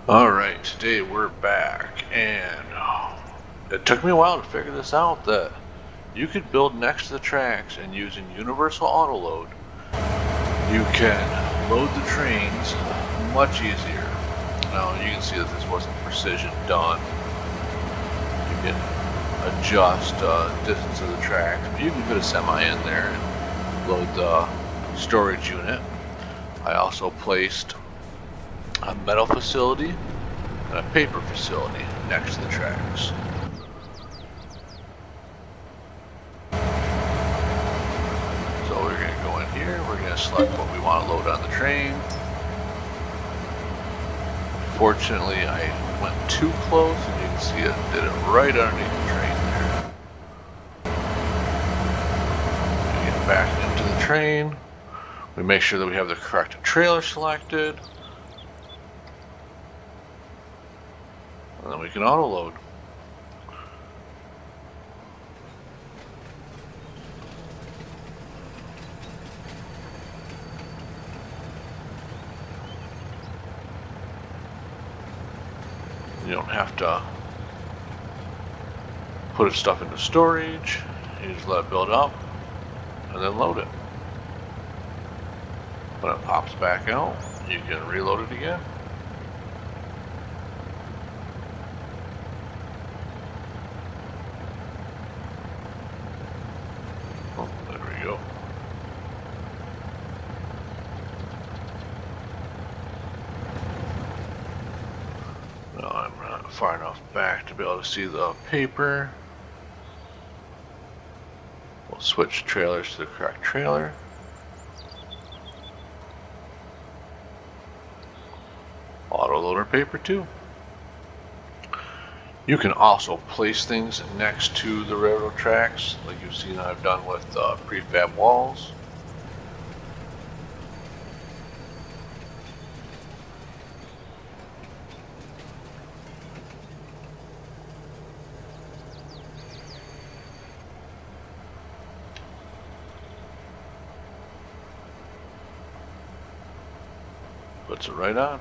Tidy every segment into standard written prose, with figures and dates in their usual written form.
Alright, today we're back, and it took me a while to figure this out, that you could build next to the tracks, and using Universal Autoload, you can load the trains much easier. Now, you can see that this wasn't precision done. You can adjust distance of the tracks, but you can put a semi in there and load the storage unit. I also placed a metal facility and a paper facility next to the tracks. So we're going to go in here, we're going to select what we want to load on the train. Fortunately, I went too close, and you can see it did it right underneath the train there. We get back into the train, we make sure that we have the correct trailer selected, and then we can auto load. You don't have to put stuff into storage, you just let it build up and then load it. When it pops back out, you can reload it again. Oh, there we go. Now I'm not far enough back to be able to see the paper. We'll switch trailers to the correct trailer. Autoloader paper too. You can also place things next to the railroad tracks, like you've seen I've done with prefab walls. Puts it right on.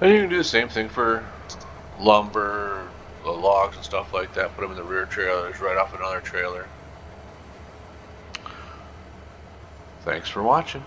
And you can do the same thing for lumber, the logs and stuff like that. Put them in the rear trailers, right off another trailer. Thanks for watching.